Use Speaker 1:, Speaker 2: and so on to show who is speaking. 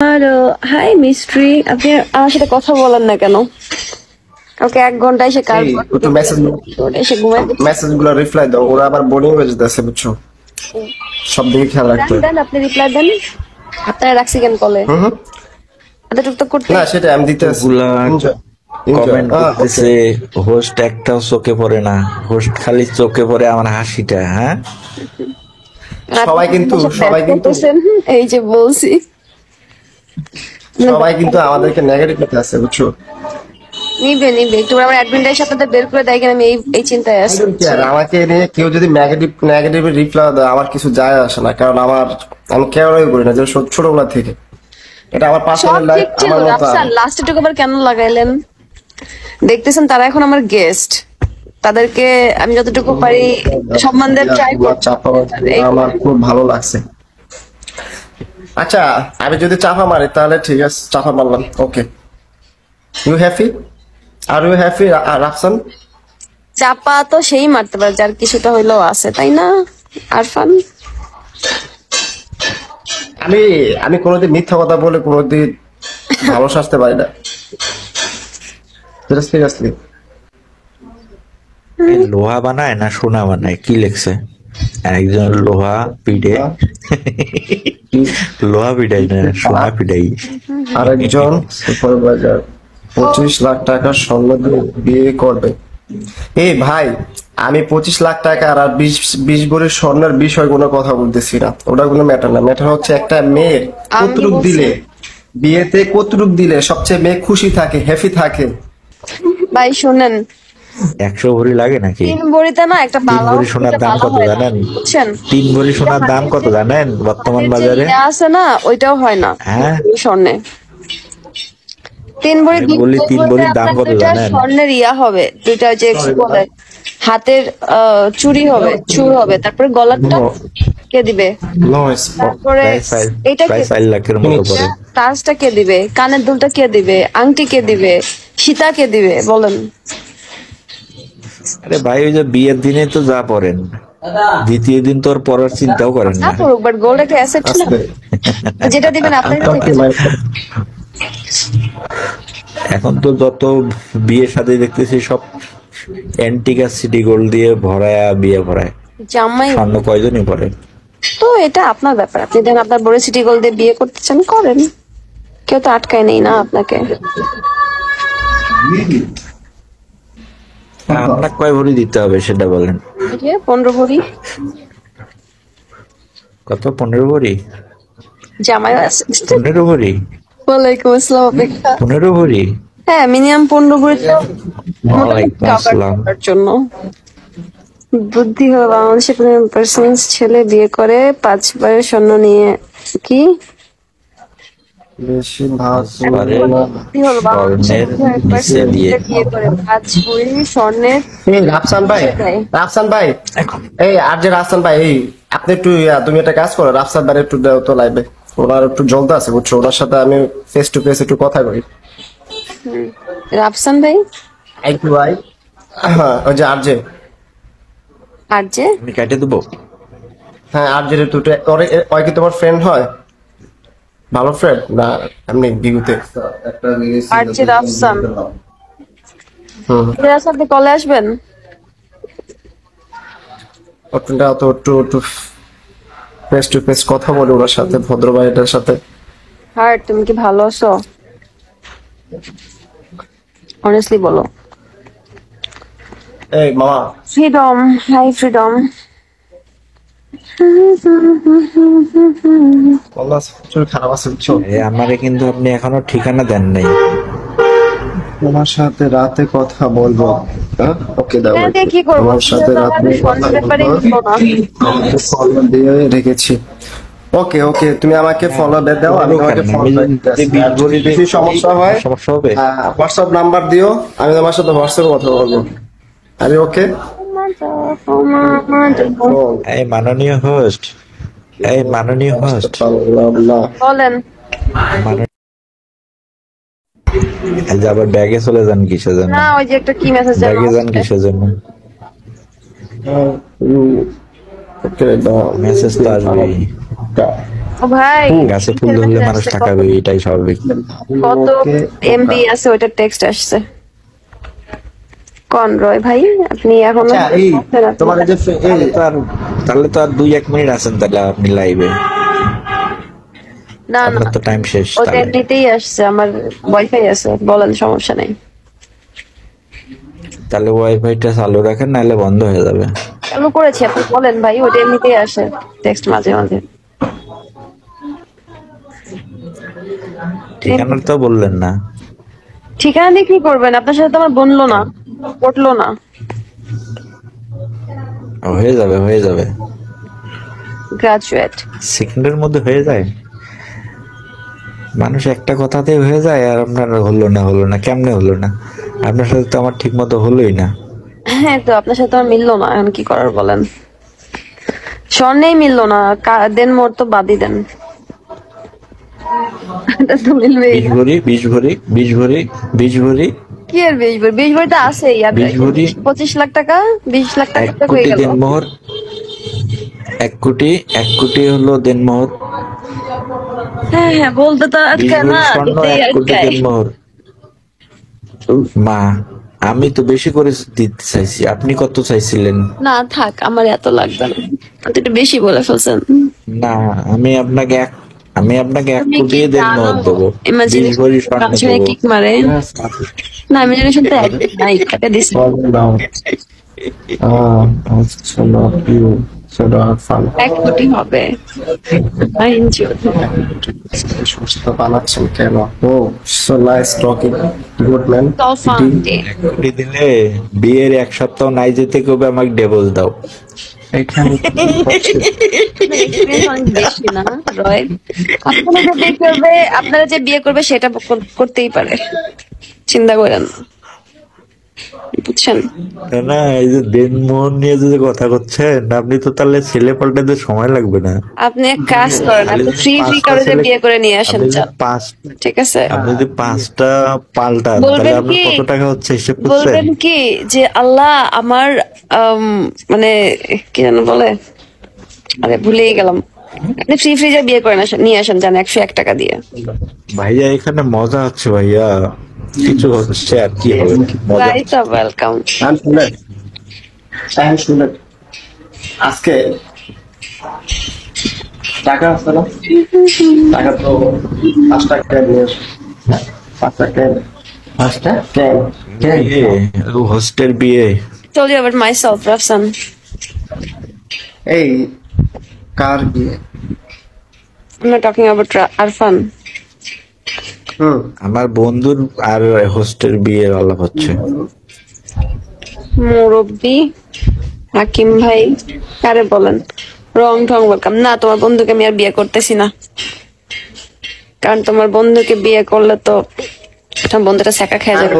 Speaker 1: Hello, high mystery. আপনি আমার সাথে কথা বলেন না কেন? কালকে 1 ঘন্টা এসে কাজ
Speaker 2: একটু
Speaker 1: এসে ঘুমাই
Speaker 2: মেসেজ গুলো রিপ্লাই দাও, ওরা আবার বোরিং হয়ে যেতেছে বুঝছো, সব দিকে খেয়াল রাখতে
Speaker 1: দেন, আপনি রিপ্লাই দেন। আপনারা রাখছি কেন কলে?
Speaker 2: হুম
Speaker 1: এতটুকু তো করতে
Speaker 2: না সেটা আমি দিতেছি।
Speaker 3: গুলা কমেন্ট করতেছে হোস্ট একটাও চোখে পড়ে না, হোস্ট খালি চোখে পড়ে আমার হাসিটা। হ্যাঁ,
Speaker 2: সবাই কিন্তু
Speaker 1: এই যে বলছি
Speaker 2: সবাই কিন্তু আমাদেরকে নেগেটিভ করতে আছে বুঝছো।
Speaker 1: নিবে একটু আমার অ্যাডমিনটার সাথে বের করে দেয় কেন, আমি এই চিন্তায় আছি।
Speaker 2: আর আমাকে নিয়ে কেউ যদি নেগেটিভ রিপ্লাই দেয় আমার কিছু যায় আসে না, কারণ আমি কেউই করি না যে ছোটবেলা থেকে। এটা আমার
Speaker 1: সব
Speaker 2: পার্সোনাল লাইফ,
Speaker 1: ঠিক ছিল,
Speaker 2: আমার মতো।
Speaker 1: আফসার লাস্টে টুকু আবার কেন লাগাইলেন? দেখতেছেন তারা এখন আমার গেস্ট, তাদেরকে আমি যতটুকু পারি সম্মান দেওয়ার ট্রাই
Speaker 2: চাপা আমার খুব ভালো লাগছে। আচ্ছা আমি যদি চাপা মারি তাহলে ঠিক আছে, চাপা মারলাম। Okay, you happy? Are you happy Rafsan?
Speaker 1: চাপা তো সেই মারতে পারে যার কিছুটা হইলেও আছে, তাই না আরফান?
Speaker 2: আমি কোনোদিন মিথ্যা কথা বলে কোনোদিন ভালো সাজতে পারি না, সিরিয়াসলি।
Speaker 3: লোহা বানায় না সোনা বানায়, কি লেখছে? একজন লোহা পিডে, লোহা পিডাই না সোনা পিডাই।
Speaker 2: আরেকজন সুপারভাইজার 25 লাখ টাকার স্বর্ণ দিয়ে বিয়ে করবে। এই ভাই, আমি 25 লাখ টাকা আর 20 ভরি স্বর্ণের বিষয় কোনো কথা বলতেছি না, ওটা কোনো ম্যাটার না। ম্যাটার হচ্ছে একটা মেয়ের কতটুক দিলে, বিয়েতে কতটুক দিলে সবচেয়ে মেয়ে খুশি থাকে, হ্যাপি থাকে।
Speaker 1: ভাই শুনেন,
Speaker 3: 100 ভরি লাগে নাকি?
Speaker 1: 3 ভরিতে না একটা
Speaker 3: 3 ভরি সোনার দাম কত জানেন?
Speaker 1: বুঝছেন?
Speaker 3: 3 ভরি সোনার দাম কত জানেন বর্তমান বাজারে?
Speaker 1: আছে না, ওইটাও হয় না।
Speaker 3: হ্যাঁ,
Speaker 1: স্বর্ণে 3 ভরি,
Speaker 3: আমি বলি 3 ভরির দাম কত জানেন?
Speaker 1: স্বর্ণের হবে দুইটা, যে কি বলে হাতের চুড়ি হবে, চুর হবে, তারপরে গলারটা কে দিবে, তারপরে এটা
Speaker 3: প্রায় 4 লাখের মতো পড়ে।
Speaker 1: তাজটা কে দিবে, কানের দুলটা কে দিবে, আংটি কে দিবে, সীতা কে দিবে বলেন?
Speaker 3: আরে ভাই, ওই যে বিয়ের দিনে তো যা পড়েন, দ্বিতীয় দিন তো আর পড়ার চিন্তাও করেন না।
Speaker 1: বাট গোল্ড একটা অ্যাসেট না, যেটা দিবেন আপনার কাছে।
Speaker 3: এখন তো যত বিয়ের সাথে দেখতেছি সব অ্যান্টিকা সিটি গোল্ড দিয়ে ভরায়া বিয়ে ভরায়,
Speaker 1: জামাই
Speaker 3: স্বর্ণ কয়জনই পরে।
Speaker 1: তো এটা আপনার ব্যাপার, আপনি দেন আপনার বড় সিটি গোল্ড দিয়ে বিয়ে করতে চান করেন, কেউ তো আটকায় নেই না আপনাকে।
Speaker 3: আপনার কয় ভরি দিতে হবে সেটা বলেন।
Speaker 1: 15 ভরি।
Speaker 3: কত? 15 ভরি?
Speaker 1: জামাই আছে
Speaker 3: 15 ভরি?
Speaker 1: ওয়ালাইকুম আসসালাম। অপেক্ষা
Speaker 3: 15 ভরি?
Speaker 1: হ্যাঁ, মিনিমাম 15 ভরি তো
Speaker 3: ওয়ালাইকুম আসসালাম।
Speaker 1: করার জন্য। বুদ্ধি হলো বাংলাদেশে পার্সেন্ট ছেলে বিয়ে করে 5 বারের স্বর্ণ নিয়ে, কি
Speaker 2: বেশি ভাগ
Speaker 1: বুদ্ধি হলো বাংলাদেশে
Speaker 3: স্বর্ণের নিচে দিয়ে।
Speaker 1: বিয়ে করে 5 ভরি স্বর্ণের।
Speaker 2: এই রাফসান ভাই, এই আর যে রাফসান ভাই, এই আপনি একটু তুমি একটা কাজ করো, রাফসান ভাই একটু দাও তো লাইভে, ওনার একটু জ্বলতে আছে বুঝছো, ওনার সাথে আমি ফেস টু ফেস একটু কথা কই।
Speaker 1: রাফসান ভাই,
Speaker 2: একটু ভাই, হ্যাঁ ওই যে আর যে,
Speaker 1: আর যে
Speaker 3: আমি কেটে দেবো?
Speaker 2: হ্যাঁ আর যে দুটো, ওই কি তোমার ফ্রেন্ড হয়? ভালো ফ্রেন্ড না এমনি বিগুতে?
Speaker 1: আর যে রাফসান, এর সাথে কলে আসবেন।
Speaker 2: ওটা তো একটু ফেস টু ফেস কথা বলে ওনার সাথে, ভদ্র ভাইটার সাথে।
Speaker 1: হার্ট, তুমি কি ভালো আছো? অনেস্টলি বলো।
Speaker 2: এই মামা,
Speaker 1: ফ্রিডম, হাই ফ্রিডম।
Speaker 2: প্রচুর খারাপ আছে বুঝছো।
Speaker 3: আমারে কিন্তু আপনি এখনো ঠিকানা দেন নাই।
Speaker 2: তোমার সাথে রাতে কথা বলবো। ওকে দাও,
Speaker 1: কি করবো?
Speaker 2: তোমার সাথে রাতে কথা বলবো, ফলো দিয়ে রেখেছি। ওকে ওকে, তুমি আমাকে ফলো দাও, আমি তোমাকে ফলো দিচ্ছি। সমস্যা হয়,
Speaker 3: সমস্যা হবে,
Speaker 2: হোয়াটসঅ্যাপ নাম্বার দিও, আমি তোমার সাথে হোয়াটসঅ্যাপে কথা বলবো। আরে ওকে।
Speaker 3: এই মাননীয় হোস্ট, এই মাননীয় হোস্ট
Speaker 1: বলেন।
Speaker 3: এই যে আবার ব্যাগে চলে যান কিসের জন্য?
Speaker 1: না, ওই যে একটা কি মেসেজ
Speaker 3: ব্যাগে যান কিসের জন্য? মেসেজ তো আসবেই।
Speaker 1: ও ভাই
Speaker 3: গাছে ফুল ধরলে মানুষ তাকাবে, এটাই স্বাভাবিক।
Speaker 1: কত এমবি আছে ওইটা টেক্সট আসছে। কোন রয় ভাই আপনি এখন
Speaker 2: আচ্ছা, এই তোমার এই যে
Speaker 3: তাহলে তো আর 2-1 মিনিট আছেন তাহলে আপনি লাইভে,
Speaker 1: না না
Speaker 3: আপনার তো টাইম শেষ।
Speaker 1: ওটা
Speaker 3: তাহলে
Speaker 1: এমনিতেই আসছে, আমার ওয়াইফাই আছে, বলেন সমস্যা নেই।
Speaker 3: তাহলে ওয়াইফাইটা চালু রাখেন, নাহলে বন্ধ হয়ে যাবে।
Speaker 1: চালু করেছি, আপনি বলেন ভাই, ওটা এমনিতেই আসে টেক্সট মাঝে মাঝে।
Speaker 3: ঠিকানা তো বললেন না।
Speaker 1: ঠিকানা দিয়ে কি করবেন? আপনার সাথে তো আমার বললো না, পটলো না।
Speaker 3: হয়ে যাবে, হয়ে যাবে,
Speaker 1: গ্রাজুয়েট।
Speaker 3: সেকেন্ডের মধ্যে হয়ে যায়। মানুষ একটা কথাতেই হয়ে যায়, আর আপনার হলো না কেমনে হলো না? আপনার সাথে তো আমার ঠিক মতো হলোই না।
Speaker 1: হ্যাঁ তো আপনার সাথে আমার মিললো না, এখন কি করার বলেন? স্বর্ণেই মিললো না, দেন মোর তো বাদই দেন। এটা তো মিলবেই
Speaker 3: 20
Speaker 1: না।
Speaker 3: ভরি 20 ভরি 20 ভরি 20 ভরি
Speaker 1: কি আর 20 ভরি? 20 ভরি তো আছেই।
Speaker 3: 20 ভরি
Speaker 1: 25 লাখ টাকা, 20 লাখ টাকা
Speaker 3: 1
Speaker 1: তো হয়ে
Speaker 3: কোটি
Speaker 1: গেল।
Speaker 3: দেনমোহর, 1 কোটি হলো দেনমোহর।
Speaker 1: হ্যাঁ হ্যাঁ, বলতে তো
Speaker 3: 20
Speaker 1: আটকায়
Speaker 3: ভরি
Speaker 1: না,
Speaker 3: স্বর্ণ,
Speaker 1: এটাই
Speaker 3: 1 কোটি
Speaker 1: আটকায়।
Speaker 3: দেনমোহর। মা, আমি তো বেশি করে দিতে চাইছি, আপনি কত চাইছিলেন?
Speaker 1: না থাক, আমার এত লাগবে না, আপনি একটু বেশি বলে ফেলছেন।
Speaker 3: না, আমি আপনাকে 1
Speaker 1: তুমি
Speaker 3: কোটি
Speaker 1: কি
Speaker 3: দেনমোহর
Speaker 1: জানো
Speaker 3: দেবো, 20
Speaker 1: ইমাজিনেশন
Speaker 3: ভরি স্বর্ণ দেবো।
Speaker 1: কিক মারে? না ইমাজিনেশন তো একদম নাই, টাকা দিছি।
Speaker 2: আচ্ছা, not you. So not fun.
Speaker 1: 1 কোটি হবে। I enjoy.
Speaker 2: সুস্থ বানাচ্ছেন কেন? Oh so nice talking, good man.
Speaker 1: So fun day.
Speaker 3: 1 কোটি দিলে বিয়ের 1 সপ্তাহ নাই যেতে কবে আমাকে ডিভোর্স দাও।
Speaker 2: এখানে
Speaker 1: Experience অনেক বেশি না রয়? আপনারা যে বিয়ে করবে সেটা করতেই পারে, চিন্তা করেন না। বুঝছেন?
Speaker 3: না না, এই যে দেনমোহর নিয়ে যদি কথা করছেন, আপনি তো তাহলে ছেলে পাল্টাতে সময় লাগবে না।
Speaker 1: আপনি এক কাজ করেন, আপনি ফ্রি কারো যে বিয়ে করে নিয়ে আসেন, চান, ঠিক আছে?
Speaker 3: আপনি যদি 5টা পাল্টান,
Speaker 1: বলবেন
Speaker 3: তাহলে আপনার
Speaker 1: কি,
Speaker 3: কত টাকা হচ্ছে হিসেব করছেন?
Speaker 1: বলবেন কি যে আল্লাহ আমার মানে কি যেন বলে, আরে ভুলেই গেলাম। আপনি ফ্রি যে বিয়ে করে নিয়ে আসেন, জান 101 টাকা দিয়ে।
Speaker 3: ভাইয়া এখানে মজা হচ্ছে ভাইয়া, কিছু হচ্ছে আর কি হবে, মজা।
Speaker 1: Right, welcome.
Speaker 2: শুনেন, আজকে টাকা আছে না? টাকা তো 5 টাকা নিয়ে 5 টাকা 5টা
Speaker 3: হোস্টেল বিয়ে।
Speaker 1: Told you about myself, Rafsan.
Speaker 2: এই কার বিয়ে?
Speaker 1: I'm not talking about Arfan.
Speaker 3: আমার বন্ধুর আর হোস্টেল বিয়ের আলাপ হচ্ছে।
Speaker 1: মুরব্বি হাকিম ভাই, কারে বলেন? রং ঢং ওয়েলকাম। না, তোমার বন্ধুকে আমি আর বিয়ে করতেছি না, কারণ তোমার বন্ধুকে বিয়ে করলে তো তোমার বন্ধুটা ছ্যাঁকা খেয়ে যাবে।